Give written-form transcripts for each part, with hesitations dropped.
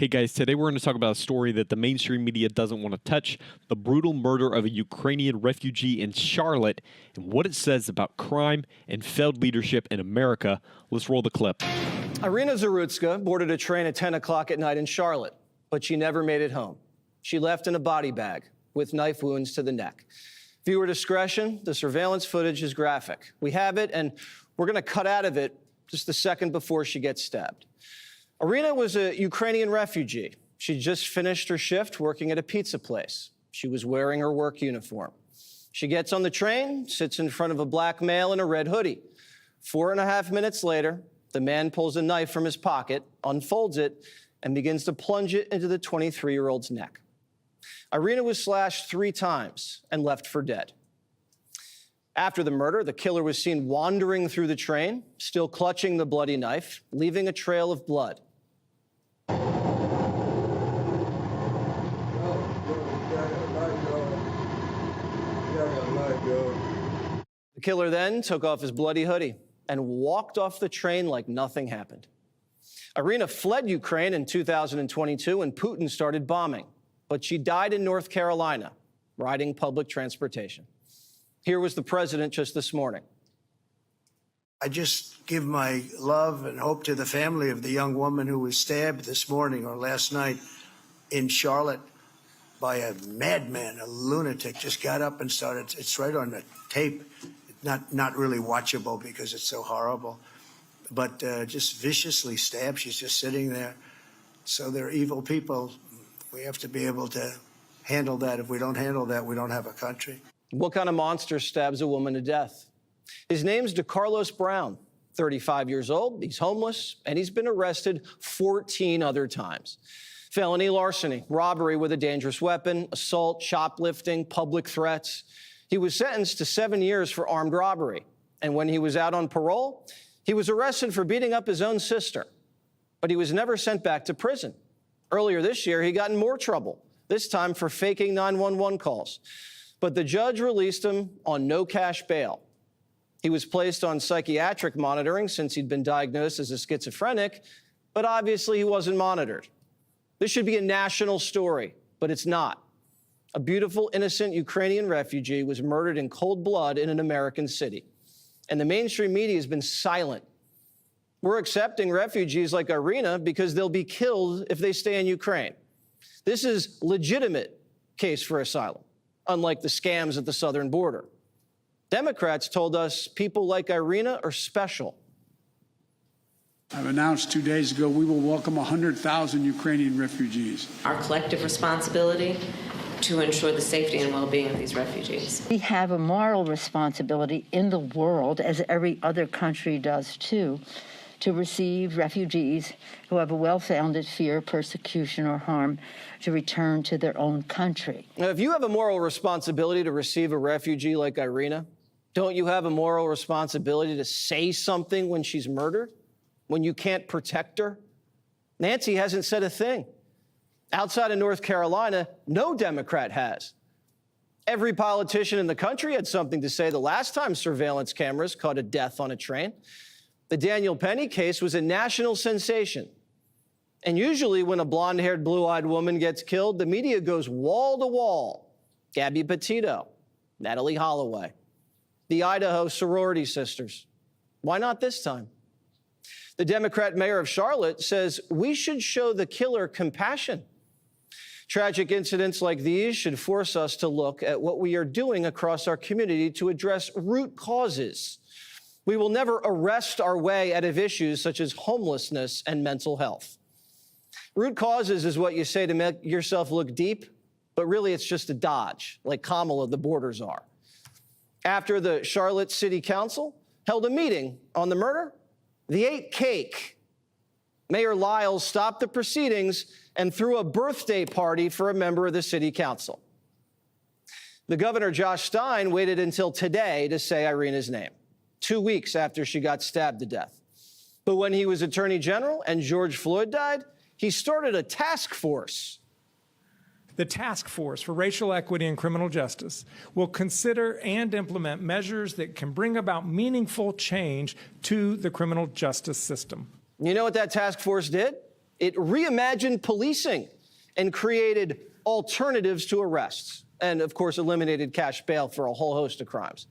Hey guys, today we're going to talk about a story that the mainstream media doesn't want to touch, the brutal murder of a Ukrainian refugee in Charlotte, and what it says about crime and failed leadership in America. Let's roll the clip. Irina Zarutska boarded a train at 10 o'clock at night in Charlotte, but she never made it home. She left in a body bag with knife wounds to the neck. Viewer discretion, the surveillance footage is graphic. We have it, and we're going to cut out of it just a second before she gets stabbed. Irina was a Ukrainian refugee. She just finished her shift working at a pizza place. She was wearing her work uniform. She gets on the train, sits in front of a black male in a red hoodie. 4.5 minutes later, the man pulls a knife from his pocket, unfolds it, and begins to plunge it into the 23-year-old's neck. Irina was slashed 3 times and left for dead. After the murder, the killer was seen wandering through the train, still clutching the bloody knife, leaving a trail of blood. The killer then took off his bloody hoodie and walked off the train like nothing happened. Irina fled Ukraine in 2022 when Putin started bombing, but she died in North Carolina, riding public transportation. Here was the president just this morning. I just give my love and hope to the family of the young woman who was stabbed this morning or last night in Charlotte by a madman, a lunatic. Just got up and started. It's right on the tape. Not really watchable because it's so horrible, but just viciously stabbed. She's just sitting there. So they're evil people. We have to be able to handle that. If we don't handle that, we don't have a country. What kind of monster stabs a woman to death? His name's DeCarlos Brown, 35 years old. He's homeless, and he's been arrested 14 other times. Felony larceny, robbery with a dangerous weapon, assault, shoplifting, public threats. He was sentenced to 7 years for armed robbery. And when he was out on parole, he was arrested for beating up his own sister. But he was never sent back to prison. Earlier this year, he got in more trouble, this time for faking 911 calls. But the judge released him on no cash bail. He was placed on psychiatric monitoring since he'd been diagnosed as a schizophrenic, but obviously he wasn't monitored. This should be a national story, but it's not. A beautiful, innocent Ukrainian refugee was murdered in cold blood in an American city. And the mainstream media has been silent. We're accepting refugees like Irina because they'll be killed if they stay in Ukraine. This is legitimate case for asylum, unlike the scams at the southern border. Democrats told us people like Irina are special. I've announced 2 days ago we will welcome 100,000 Ukrainian refugees. Our collective responsibility to ensure the safety and well-being of these refugees. We have a moral responsibility in the world, as every other country does too, to receive refugees who have a well-founded fear of persecution or harm to return to their own country. Now, if you have a moral responsibility to receive a refugee like Irina, don't you have a moral responsibility to say something when she's murdered, when you can't protect her? Nancy hasn't said a thing. Outside of North Carolina, no Democrat has. Every politician in the country had something to say the last time surveillance cameras caught a death on a train. The Daniel Penny case was a national sensation. And usually when a blonde-haired, blue-eyed woman gets killed, the media goes wall to wall. Gabby Petito, Natalie Holloway, the Idaho sorority sisters. Why not this time? The Democrat mayor of Charlotte says we should show the killer compassion. Tragic incidents like these should force us to look at what we are doing across our community to address root causes. We will never arrest our way out of issues such as homelessness and mental health. Root causes is what you say to make yourself look deep, but really it's just a dodge, like Kamala the borders are. After the Charlotte City Council held a meeting on the murder, they ate cake. Mayor Lyles stopped the proceedings and threw a birthday party for a member of the city council. The governor, Josh Stein, waited until today to say Irina's name, 2 weeks after she got stabbed to death. But when he was Attorney General and George Floyd died, he started a task force. The Task Force for Racial Equity and Criminal Justice will consider and implement measures that can bring about meaningful change to the criminal justice system. You know what that task force did? It reimagined policing and created alternatives to arrests and, of course, eliminated cash bail for a whole host of crimes.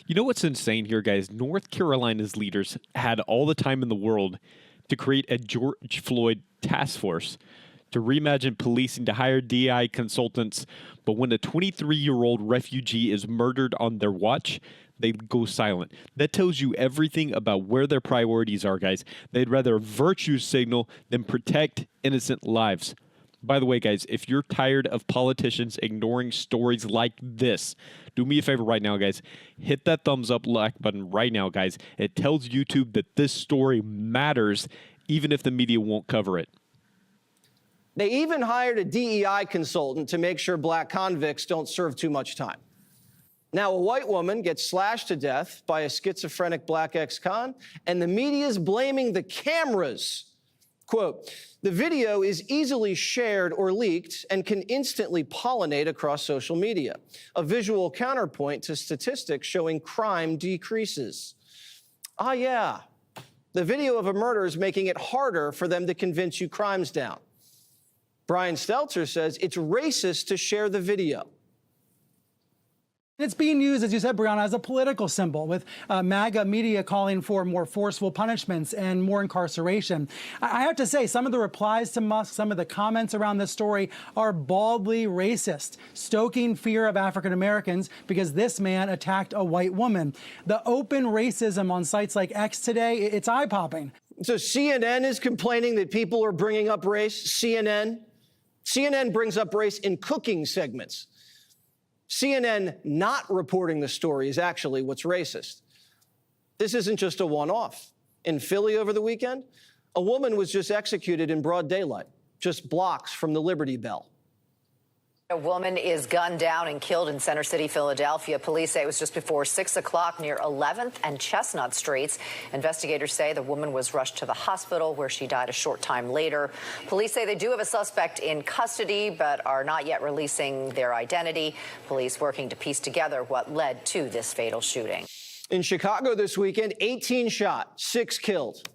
You know what's insane here, guys? North Carolina's leaders had all the time in the world to create a George Floyd task force, to reimagine policing, to hire DI consultants. But when a 23-year-old refugee is murdered on their watch, they go silent. That tells you everything about where their priorities are, guys. They'd rather virtue signal than protect innocent lives. By the way, guys, if you're tired of politicians ignoring stories like this, do me a favor right now, guys. Hit that thumbs up like button right now, guys. It tells YouTube that this story matters, even if the media won't cover it. They even hired a DEI consultant to make sure black convicts don't serve too much time. Now, a white woman gets slashed to death by a schizophrenic black ex-con, and the media is blaming the cameras. Quote, the video is easily shared or leaked and can instantly pollinate across social media, a visual counterpoint to statistics showing crime decreases. Ah, yeah, the video of a murder is making it harder for them to convince you crime's down. Brian Stelter says it's racist to share the video. It's being used, as you said, Brianna, as a political symbol, with MAGA media calling for more forceful punishments and more incarceration. I have to say, some of the replies to Musk, some of the comments around this story are baldly racist, stoking fear of African Americans because this man attacked a white woman. The open racism on sites like X today, it's eye-popping. So CNN is complaining that people are bringing up race. CNN brings up race in cooking segments. CNN not reporting the story is actually what's racist. This isn't just a one-off. In Philly over the weekend, a woman was just executed in broad daylight, just blocks from the Liberty Bell. A woman is gunned down and killed in Center City, Philadelphia. Police say it was just before 6 o'clock near 11th and Chestnut Streets. Investigators say the woman was rushed to the hospital where she died a short time later. Police say they do have a suspect in custody but are not yet releasing their identity. Police working to piece together what led to this fatal shooting. In Chicago this weekend, 18 shot, 6 killed.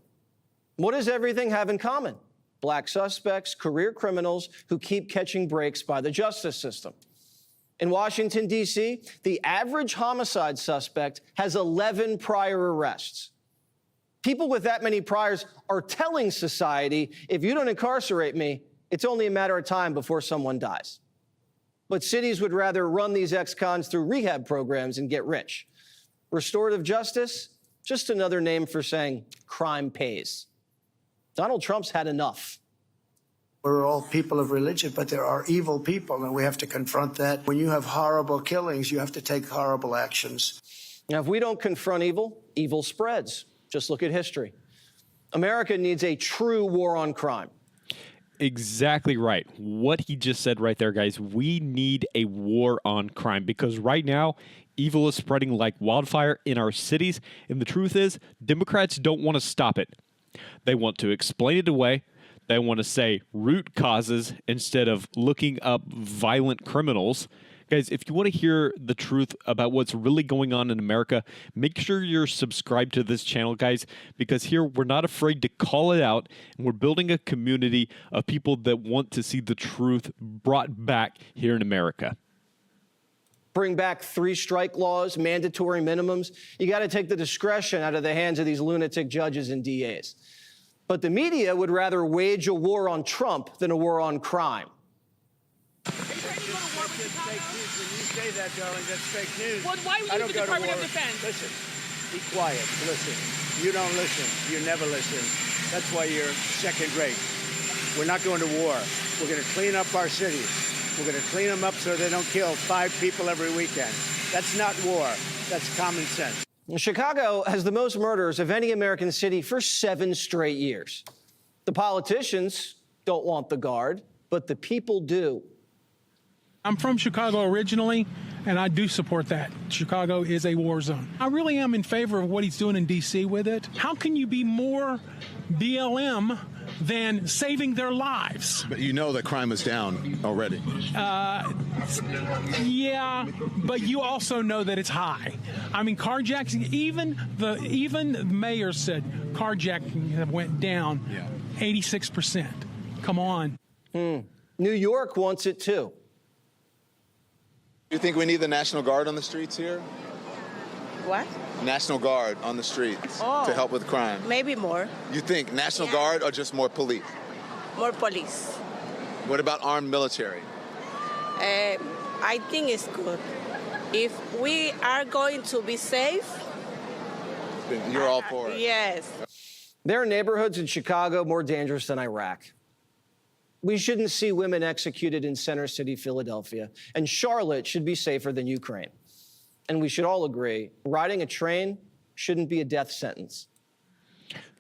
What does everything have in common? Black suspects, career criminals who keep catching breaks by the justice system. In Washington, D.C., the average homicide suspect has 11 prior arrests. People with that many priors are telling society, if you don't incarcerate me, it's only a matter of time before someone dies. But cities would rather run these ex-cons through rehab programs and get rich. Restorative justice, just another name for saying crime pays. Donald Trump's had enough. We're all people of religion, but there are evil people, and we have to confront that. When you have horrible killings, you have to take horrible actions. Now, if we don't confront evil, evil spreads. Just look at history. America needs a true war on crime. Exactly right. What he just said right there, guys. We need a war on crime because right now, evil is spreading like wildfire in our cities. And the truth is, Democrats don't want to stop it. They want to explain it away. They want to say root causes instead of looking up violent criminals. Guys, if you want to hear the truth about what's really going on in America, make sure you're subscribed to this channel, guys, because here we're not afraid to call it out, and we're building a community of people that want to see the truth brought back here in America. Bring back 3-strike laws, mandatory minimums. You got to take the discretion out of the hands of these lunatic judges and DAs. But the media would rather wage a war on Trump than a war on crime. That's fake news. When you say that, darling, that's fake news. Well, why would you the Department of Defense? Listen, be quiet. Listen. You don't listen. You never listen. That's why you're second rate. We're not going to war. We're going to clean up our cities. We're going to clean them up so they don't kill 5 people every weekend. That's not war. That's common sense. Chicago has the most murders of any American city for 7 straight years. The politicians don't want the guard, but the people do. I'm from Chicago originally, and I do support that. Chicago is a war zone. I really am in favor of what he's doing in D.C. with it. How can you be more BLM than saving their lives? But you know that crime is down already. Yeah, but you also know that it's high. I mean, carjacking, even the mayor said carjacking went down. Yeah. 86%. Come on. New York wants it too. Do you think we need the National Guard on the streets here? What? National Guard on the streets to help with crime. Maybe more. You think National Guard or just more police? More police. What about armed military? I think it's good. If we are going to be safe, Then you're all for it. yes. There are neighborhoods in Chicago more dangerous than Iraq. We shouldn't see women executed in Center City, Philadelphia, and Charlotte should be safer than Ukraine. And we should all agree, riding a train shouldn't be a death sentence.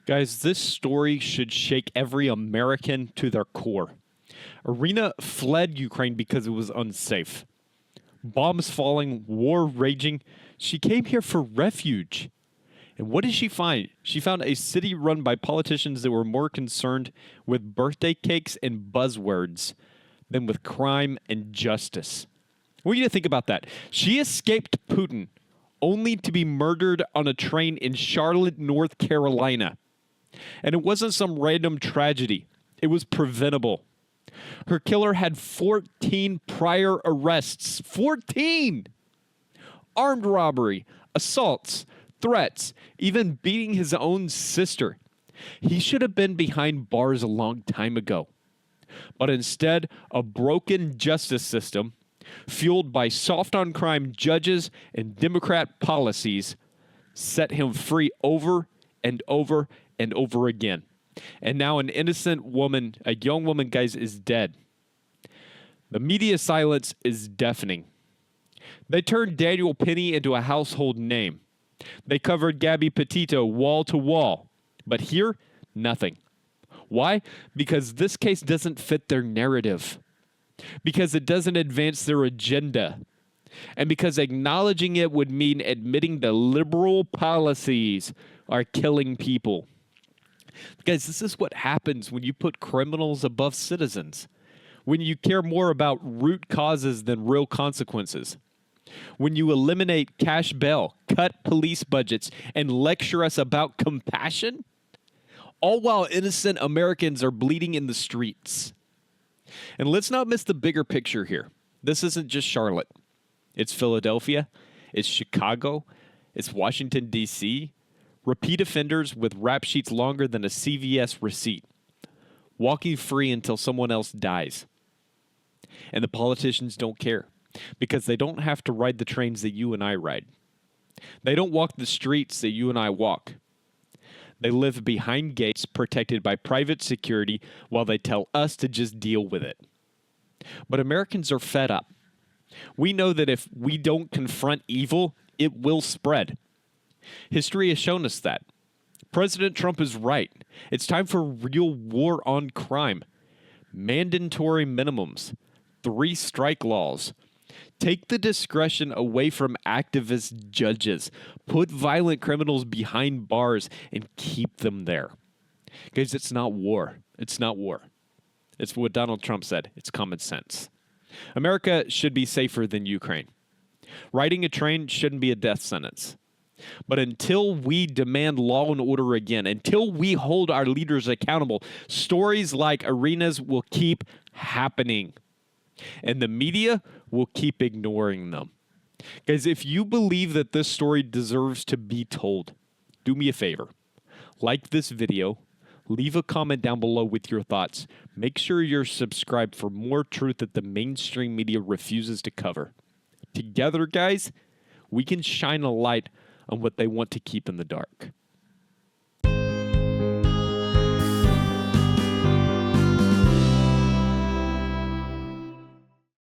Guys, this story should shake every American to their core. Irina fled Ukraine because it was unsafe. Bombs falling, war raging. She came here for refuge. And what did she find? She found a city run by politicians that were more concerned with birthday cakes and buzzwords than with crime and justice. What do you think about that? She escaped Putin only to be murdered on a train in Charlotte, North Carolina. And it wasn't some random tragedy. It was preventable. Her killer had 14 prior arrests. 14! Armed robbery, assaults, threats, even beating his own sister. He should have been behind bars a long time ago. But instead, a broken justice system, fueled by soft-on-crime judges and Democrat policies, set him free over and over and over again. And now an innocent woman, a young woman, guys, is dead. The media silence is deafening. They turned Daniel Penny into a household name. They covered Gabby Petito wall to wall. But here, nothing. Why? Because this case doesn't fit their narrative. Because it doesn't advance their agenda. And because acknowledging it would mean admitting the liberal policies are killing people. Guys, this is what happens when you put criminals above citizens. When you care more about root causes than real consequences. When you eliminate cash bail, cut police budgets, and lecture us about compassion, all while innocent Americans are bleeding in the streets. And let's not miss the bigger picture here. This isn't just Charlotte. It's Philadelphia. It's Chicago. It's Washington, D.C. Repeat offenders with rap sheets longer than a CVS receipt. Walking free until someone else dies. And the politicians don't care. Because they don't have to ride the trains that you and I ride. They don't walk the streets that you and I walk. They live behind gates protected by private security while they tell us to just deal with it. But Americans are fed up. We know that if we don't confront evil, it will spread. History has shown us that. President Trump is right. It's time for real war on crime. Mandatory minimums. 3 strike laws. Take the discretion away from activist judges. Put violent criminals behind bars and keep them there. Guys, it's not war. It's not war. It's what Donald Trump said. It's common sense. America should be safer than Ukraine. Riding a train shouldn't be a death sentence. But until we demand law and order again, until we hold our leaders accountable, stories like Irina's will keep happening. And the media will keep ignoring them. Guys, if you believe that this story deserves to be told, do me a favor. Like this video. Leave a comment down below with your thoughts. Make sure you're subscribed for more truth that the mainstream media refuses to cover. Together, guys, we can shine a light on what they want to keep in the dark.